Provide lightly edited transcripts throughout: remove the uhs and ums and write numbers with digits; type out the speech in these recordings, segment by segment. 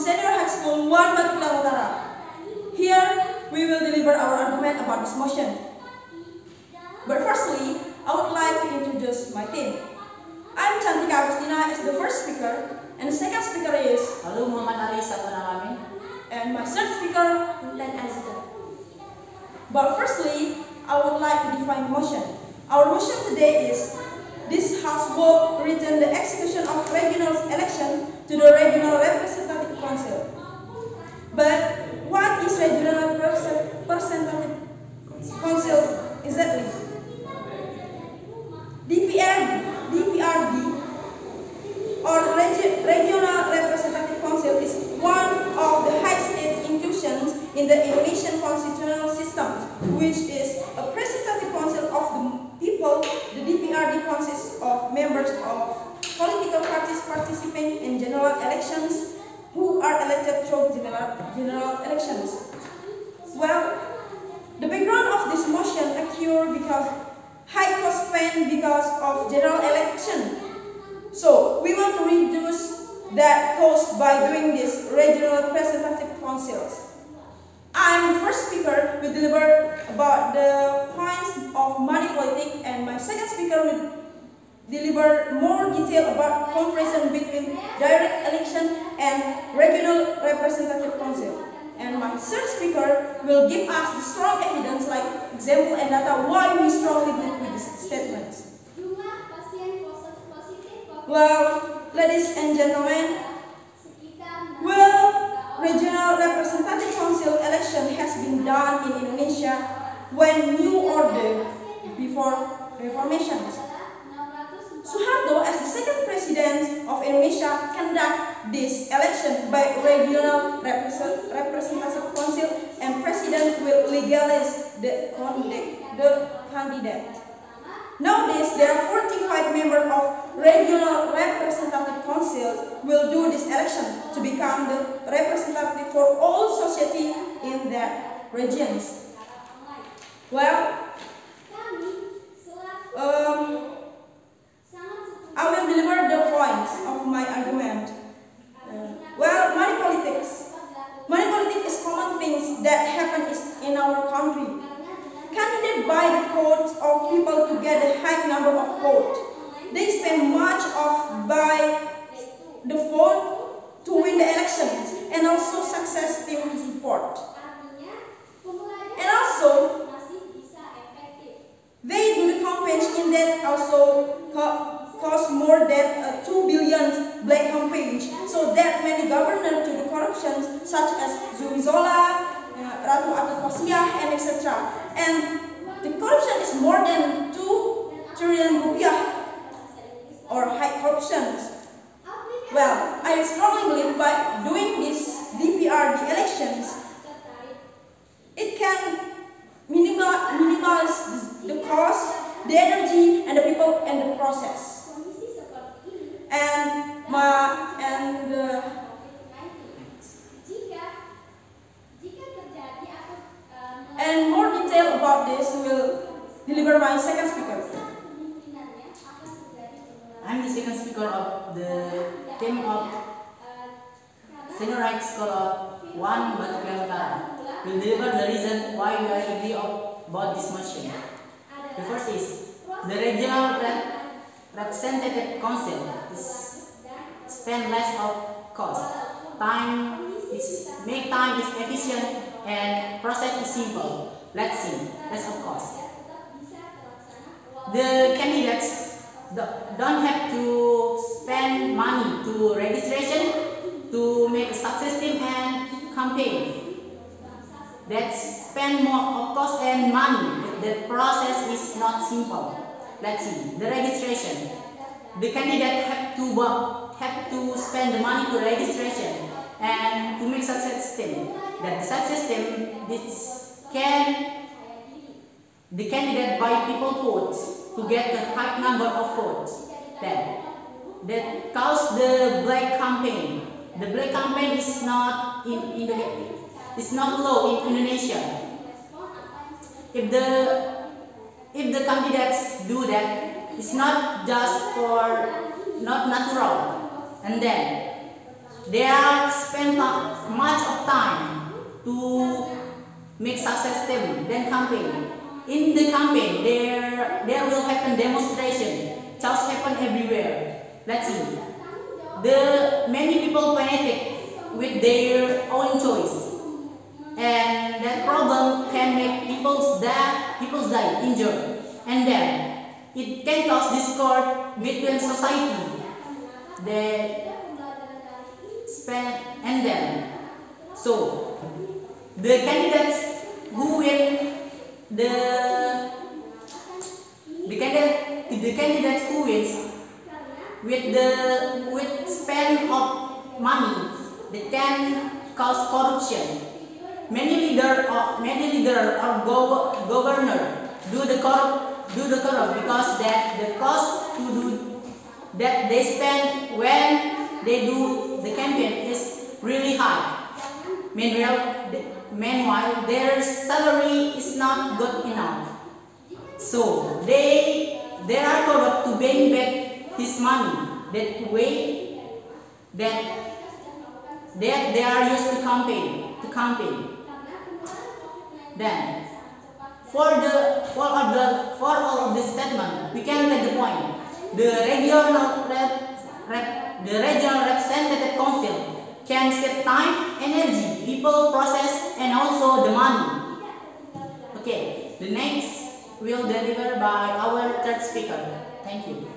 Senior High School 1 Batukliang Utara. Here, we will deliver our argument about this motion. But firstly, I would like to introduce my team. I'm Cantika Agustina as the first speaker, and the second speaker is Halo, Muhammad Ali, siapa nama kami? And my third speaker, Nsdc. But firstly, I would like to define motion. Our motion today is this House will return the execution of regional election to the Regional Representative Council. But what is Regional Representative Council exactly? DPRD or Regional Representative Council is one of the high state institutions in the Indonesian constitutional system, which is a representative council of the people. The DPRD consists of members of political parties participating in general elections who are elected through general elections. Well, the background of this motion occurred because high cost spent because of general election. So we want to reduce that cost by doing this regional representative councils. I'm the first speaker will deliver about the points of money politics, and my second speaker will deliver more detail about comparison between direct election and regional representative council. And my third speaker will give us the strong evidence like example and data why we strongly believe with these statements. Well, ladies and gentlemen, regional representative council election has been done in Indonesia when new order before reformations. Suharto, as the second president of Indonesia, conduct this election by regional representative council, and president will legalize the candidate. Nowadays, there are 45 members of regional representative council will do this election to become the representative for all society in their regions. Well, I will deliver the points of my argument. Money politics. Money politics is common things that happen in our country. Candidates buy the votes of people to get a high number of votes. They spend much of buy the vote to win the elections, and also success team to support. And also, they do the campaigns in that also cost more than 2 billion black campaigns, so that many governors to the corruption such as Zumizola, Ratu Atikosia, and etc. And the corruption is more than 2 trillion rupiah or high corruptions. Well, I strongly believe by doing this DPRD elections, it can minimize the cost, the energy, and the people and the process. And more detail about this will deliver my second speaker. I'm the second speaker of the team of Senior High School of 1 Batukliang Utara. Will deliver the reason why we are agree about this motion. The first is the regional representative council is spend less of cost. Make time is efficient and process is simple. Let's see, less of cost. The candidates don't have to spend money to registration, to make a success team and campaign. That spend more of cost and money. The process is not simple. Let's see, the registration. The candidate have to spend the money to registration and to make success team. That the success team the candidate buy people votes to get the high number of votes. That cause the black campaign. The black campaign is not it's not low in Indonesia. If the candidates do that, it's not just for not natural, and then they are spend much of time to make success them then campaign. In the campaign, there will happen demonstration. Chaos happen everywhere. Let's see. The many people fanatic with their own choice, and that problem can make people die, injured, and then it can cause discord between society. They spend and then so the candidates who win the candidates who wins with spend of money, they can cause corruption. Many leader or governor do the corrupt because that the cost to do that they spend when they do the campaign is really high. Meanwhile, their salary is not good enough. So they are corrupt to bring back his money. That way that they are used to campaign. Then for all of this statement, we can make the point. The regional representative council can save time, energy, people, process, and also the money. Okay, the next will deliver by our third speaker. Thank you.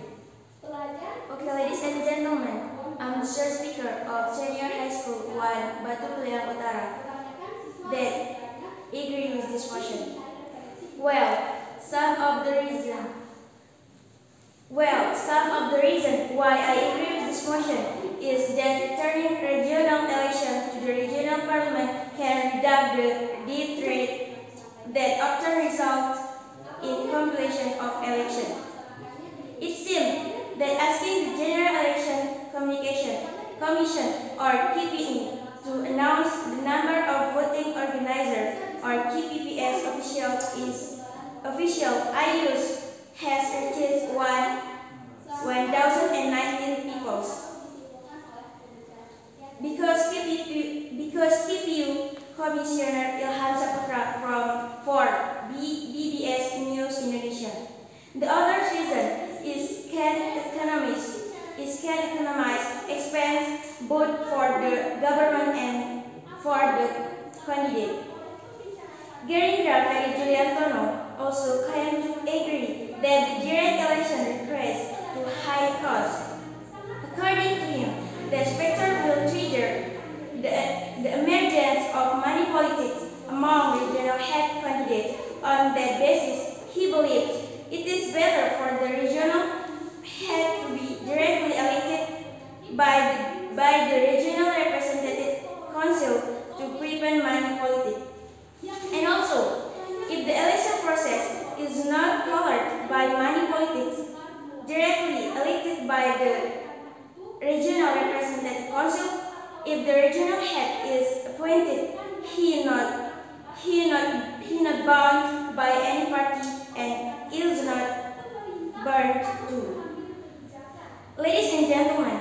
Okay, ladies and gentlemen, I'm the third speaker of Senior High School 1, Batukliang, Utara, that agree with this motion. Some of the reason why I agree with this motion is that turning regional election to the regional parliament can reduce the death rate that often results in completion of election. It seems that asking the General Election Commission or KPU to announce the number of voting organizers or KPPS official IUs has reached 1,019 people. Because KPU Commissioner Ilham Saputra for BBS News Indonesia. The other reason is can economize expense both for the government and for the candidate. Gerindra Ferry Juliantono also claimed to agree that the direct election requires to high cost. According to him, the specter will trigger the emergence of money politics among regional head candidates. On that basis, he believes it is better for the regional head to be directly elected by the regional representative council to prevent money politics. And also, if the election process is not colored by money politics, directly elected by the regional representative council, if the regional head is appointed, he not bound by any party and is not burned too. Ladies and gentlemen,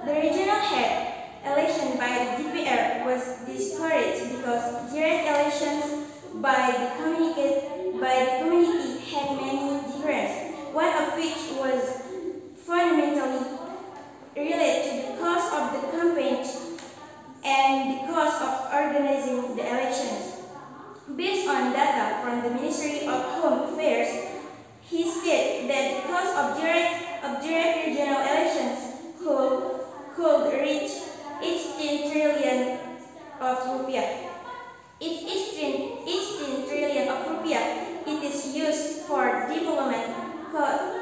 the regional head election by the DPR was discouraged because direct elections by the community had many differences, one of which was fundamentally related to the cost of the campaign and the cost of organizing the elections. Based on data from the Ministry of Home Affairs, he stated that the cost of direct regional elections could reach 18 trillion of rupiah. If 18 trillion of rupiah it is used for development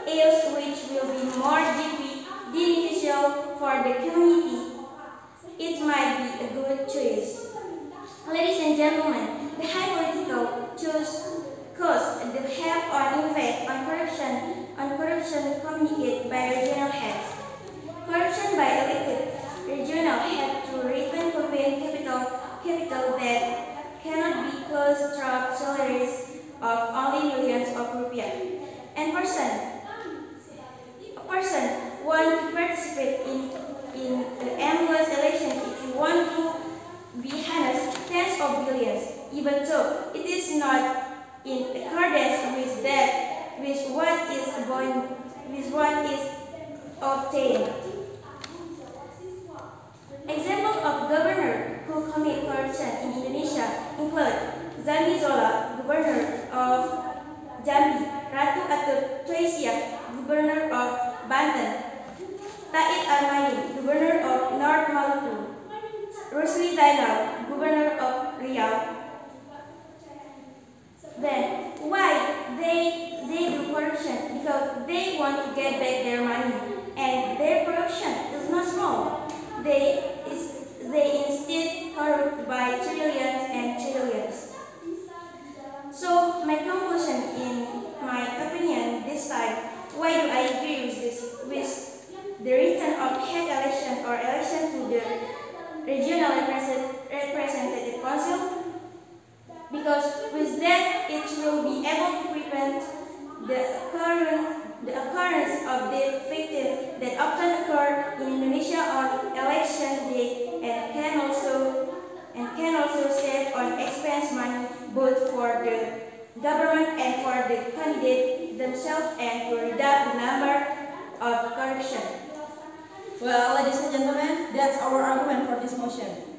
aims which will be more beneficial for the community, it might be a good choice. Ladies and gentlemen, the high political cost the have on effect on corruption communicated by regional heads. Corruption by elected regional head to retain campaign capital that cannot be closed through salaries of only millions of rupiah. And a person want to participate in the endless election even though it is not in accordance with what is obtained. Examples of governors who commit corruption in Indonesia include Zami Zola, Governor of Jambi; Ratu Atut Choysia, Governor of Banten; Taib Al-Main, Governor of North Maluku; Rusli Zainal, Governor of Riau. Then, why they do corruption? Because they want to get back their money, and their corruption is not small. They instead corrupt by trillions and trillions. So my conclusion, in my opinion, this time, why do I agree with the return of head election or election to the regional representative council? Because with that, it will be able to prevent the occurrence of the victims that often occur in Indonesia on election day, and can also save on expense money both for the government and for the candidate themselves, and to reduce the number of corruption. Well, ladies and gentlemen, that's our argument for this motion.